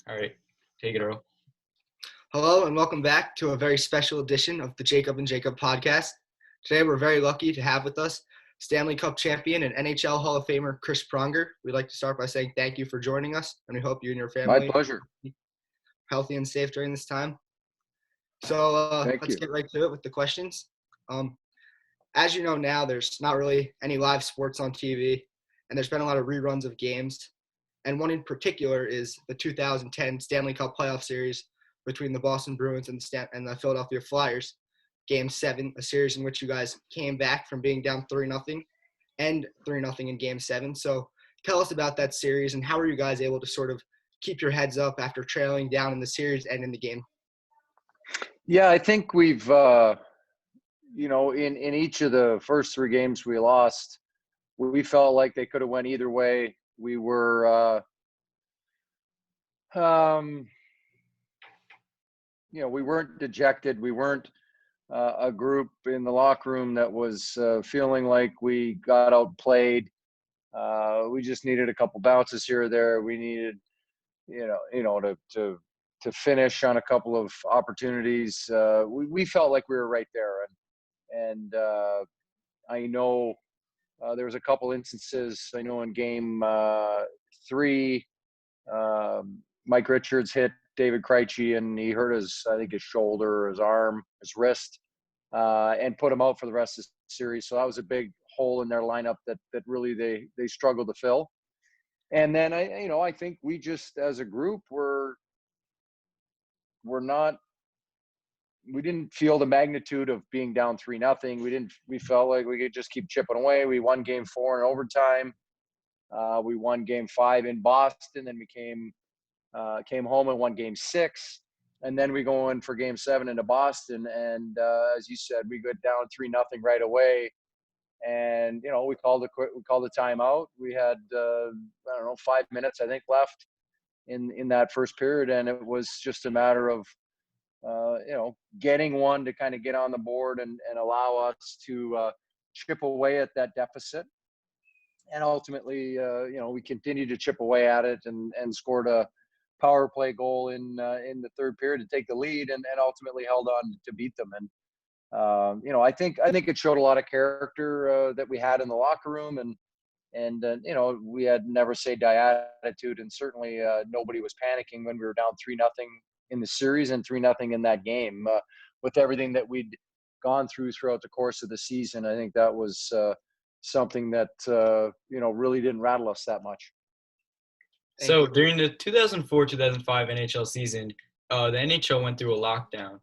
All right, take it, Earl. Hello and welcome back to a very special edition of the Jacob and Jacob podcast. Today we're very lucky to have with us Stanley Cup champion and NHL Hall of Famer Chris Pronger. We'd like to start by saying thank you for joining us, and we hope you and your My family pleasure. are healthy and safe during this time. So Thank let's you. get right to it with the questions. As you know now, there's not really any live sports on TV, and there's been a lot of reruns of games. And one in particular is the 2010 Stanley Cup playoff series between the Boston Bruins and the Philadelphia Flyers. Game 7, a series in which you guys came back from being down 3-0 and 3-0 in Game 7. So tell us about that series and how were you guys able to sort of keep your heads up after trailing down in the series and in the game? Yeah, I think we've, in each of the first 3 games we lost, we felt like they could have went either way. We were, we weren't dejected. We weren't a group in the locker room that was feeling like we got outplayed. We just needed a couple bounces here or there. We needed, to finish on a couple of opportunities. We felt like we were right there, and I know there was a couple instances. I know in Game 3, Mike Richards hit David Krejci, and he hurt his shoulder, his arm, his wrist, and put him out for the rest of the series. So that was a big hole in their lineup that really they struggled to fill. And then I think we just as a group we didn't feel the magnitude of being down 3-0. We felt like we could just keep chipping away. We won Game 4 in overtime. We won Game 5 in Boston. Then we came home and won Game 6. And then we go in for Game 7 into Boston. And as you said, we got down 3-0 right away. And, we called the timeout. We had, 5 minutes, I think, left in that first period. And it was just a matter of, getting one to kind of get on the board and allow us to chip away at that deficit. And ultimately, we continued to chip away at it and scored a power play goal in the third period to take the lead and ultimately held on to beat them. And, I think it showed a lot of character that we had in the locker room and we had never say die attitude, and certainly nobody was panicking when we were down 3-0 in the series and 3-0 in that game. With everything that we'd gone throughout the course of the season, I think that was something that really didn't rattle us that much. So during the 2004-2005 NHL season, the NHL went through a lockout.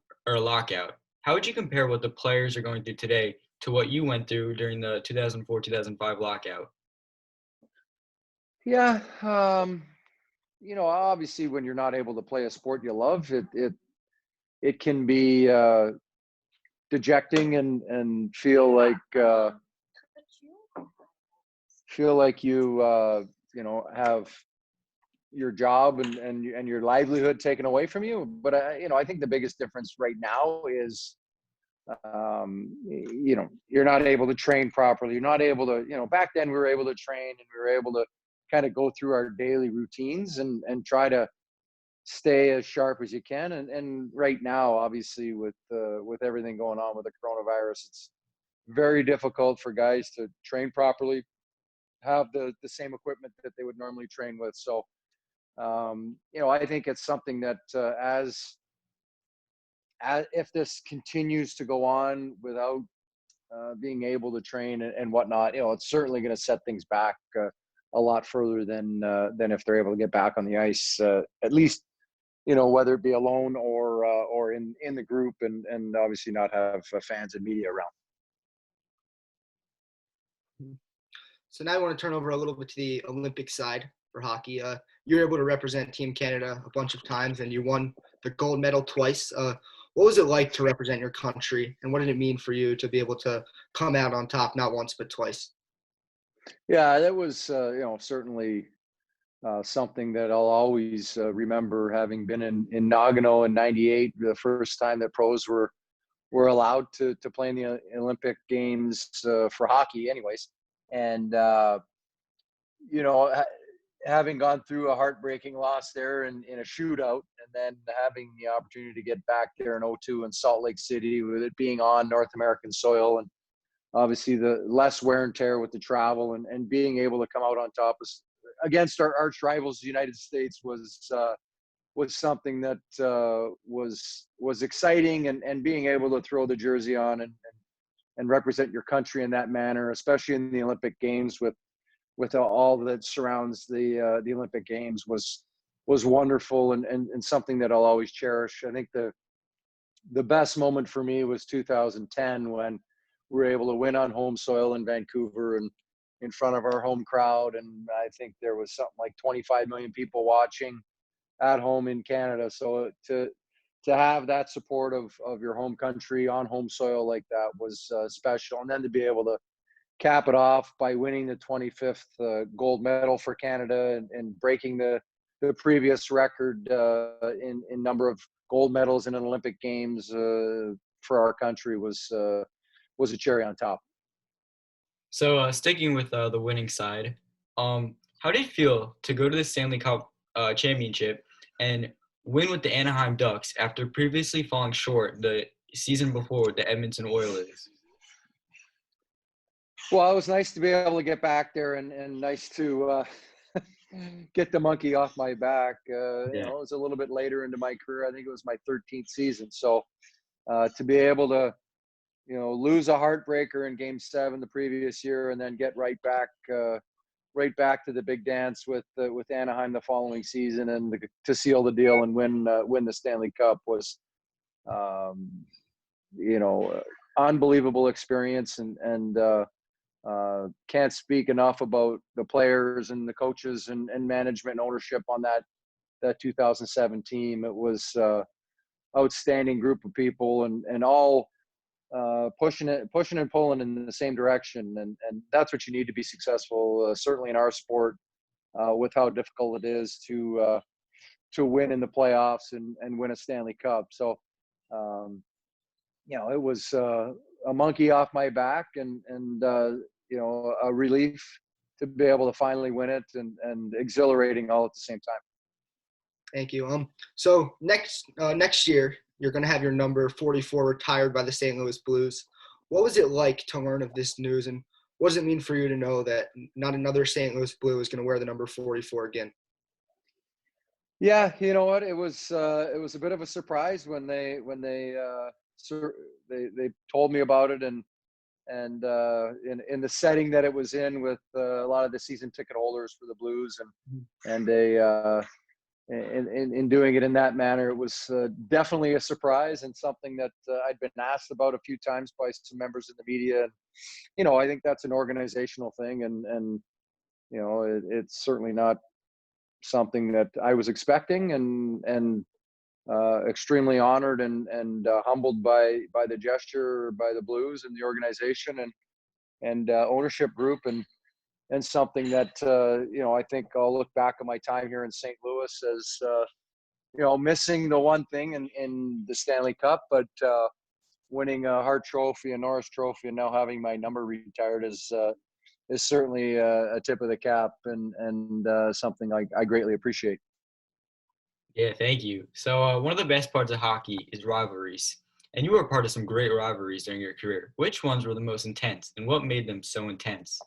How would you compare what the players are going through today to what you went through during the 2004-2005 lockout? Yeah, obviously when you're not able to play a sport you love, it can be dejecting and feel like you have your job and your livelihood taken away from you. But I think the biggest difference right now is you're not able to train properly. You're not able to, back then we were able to train and we were able to kind of go through our daily routines and try to stay as sharp as you can. And right now, obviously with everything going on with the coronavirus, it's very difficult for guys to train properly, have the same equipment that they would normally train with. So, I think it's something that as if this continues to go on without being able to train and whatnot, it's certainly going to set things back a lot further than if they're able to get back on the ice, at least, whether it be alone or in the group and obviously not have fans and media around. So now I want to turn over a little bit to the Olympic side for hockey. You were able to represent Team Canada a bunch of times and you won the gold medal twice. What was it like to represent your country, and what did it mean for you to be able to come out on top, not once, but twice? Yeah, that was, certainly something that I'll always remember, having been in Nagano in '98, the first time that pros were allowed to play in the Olympic Games for hockey anyways. And, having gone through a heartbreaking loss there in a shootout, and then having the opportunity to get back there in '02 in Salt Lake City, with it being on North American soil, and obviously the less wear and tear with the travel, and being able to come out on top against our arch rivals, the United States, was something that was exciting, and being able to throw the jersey on and represent your country in that manner, especially in the Olympic Games with all that surrounds the Olympic Games, was wonderful, and something that I'll always cherish. I think the best moment for me was 2010, when we were able to win on home soil in Vancouver and in front of our home crowd, and I think there was something like 25 million people watching at home in Canada. So to have that support of your home country on home soil like that was special, and then to be able to cap it off by winning the 25th gold medal for Canada, and breaking the previous record in number of gold medals in an Olympic Games for our country was a cherry on top. So sticking with the winning side, how did it feel to go to the Stanley Cup championship and win with the Anaheim Ducks after previously falling short the season before with the Edmonton Oilers? Well, it was nice to be able to get back there, and nice to get the monkey off my back. Yeah. It was a little bit later into my career. I think it was my 13th season. So to be able to, lose a heartbreaker in Game 7 the previous year, and then get right back to the big dance with Anaheim the following season, and to seal the deal and win the Stanley Cup was, unbelievable experience, and can't speak enough about the players and the coaches and management and ownership on that 2007 team. It was outstanding group of people, and all pushing and pulling in the same direction, and that's what you need to be successful. Certainly in our sport, with how difficult it is to win in the playoffs and win a Stanley Cup. So, it was a monkey off my back, and a relief to be able to finally win it, and exhilarating all at the same time. Thank you. So next year, you're going to have your number 44 retired by the St. Louis Blues. What was it like to learn of this news, and what does it mean for you to know that not another St. Louis Blue is going to wear the number 44 again? Yeah, you know what? It was a bit of a surprise when they told me about it, and in the setting that it was in, with a lot of the season ticket holders for the Blues, and in doing it in that manner, it was definitely a surprise, and something that I'd been asked about a few times by some members of the media. And I think that's an organizational thing, and it's certainly not something that I was expecting, and extremely honored and humbled by the gesture, by the Blues and the organization and ownership group, and something that I think I'll look back on my time here in St. Louis as missing the one thing in the Stanley Cup, but winning a Hart Trophy, a Norris Trophy, and now having my number retired is certainly a tip of the cap, and something I greatly appreciate. Yeah, thank you. So one of the best parts of hockey is rivalries. And you were a part of some great rivalries during your career. Which ones were the most intense, and what made them so intense?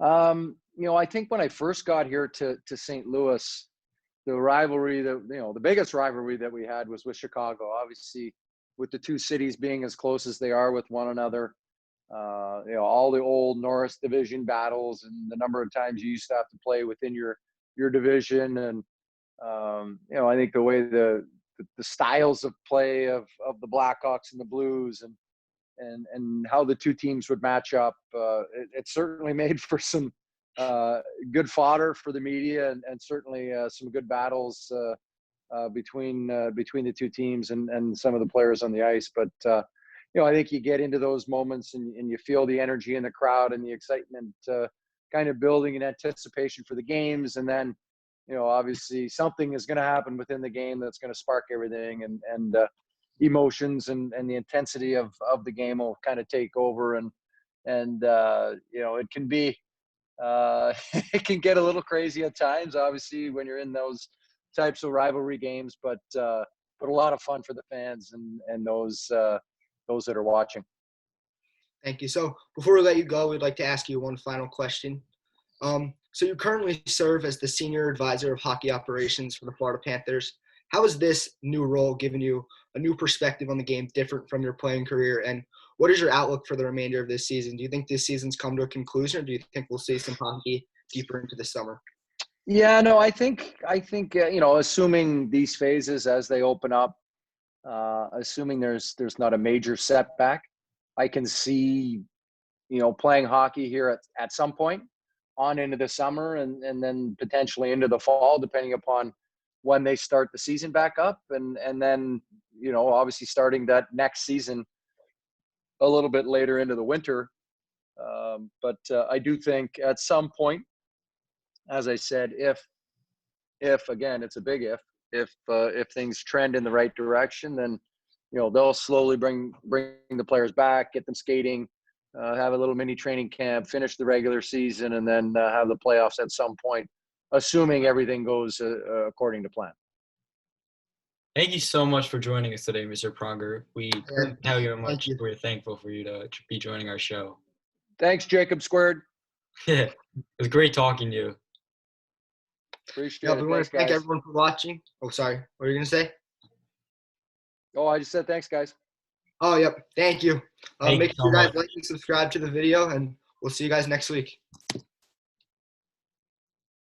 I think when I first got here to St. Louis, the rivalry the biggest rivalry that we had was with Chicago. Obviously, with the two cities being as close as they are with one another, all the old Norris division battles, and the number of times you used to have to play within your division, and I think the way the styles of play of the Blackhawks and the Blues, and how the two teams would match up, it certainly made for some good fodder for the media, and certainly some good battles between the two teams and some of the players on the ice. But I think you get into those moments, and you feel the energy in the crowd and the excitement kind of building in anticipation for the games, and then obviously something is going to happen within the game that's going to spark everything, and emotions and the intensity of the game will kind of take over, and it can be It can get a little crazy at times, obviously, when you're in those types of rivalry games, but a lot of fun for the fans and those that are watching. Thank you. So before we let you go, we'd like to ask you one final question. So you currently serve as the senior advisor of hockey operations for the Florida Panthers. How has this new role given you a new perspective on the game different from your playing career? And what is your outlook for the remainder of this season? Do you think this season's come to a conclusion, or do you think we'll see some hockey deeper into the summer? Yeah, no, I think assuming these phases as they open up, assuming there's not a major setback, I can see, playing hockey here at some point on into the summer and then potentially into the fall, depending upon when they start the season back up. And then, obviously starting that next season a little bit later into the winter. But I do think at some point, as I said, if again, it's a big if things trend in the right direction, then, they'll slowly bring the players back, get them skating, have a little mini training camp, finish the regular season, and then have the playoffs at some point, assuming everything goes according to plan. Thank you so much for joining us today, Mr. Pronger. We couldn't tell you how much you. we're thankful for you to be joining our show. Thanks, Jacob Squared. Yeah, it was great talking to you. Appreciate it. We want Thanks, to thank guys. everyone for watching. Oh, sorry. What were you going to say? Oh, I just said thanks, guys. Oh, yep. Thank you. Thank Make you sure so you guys much. like and subscribe to the video, and we'll see you guys next week.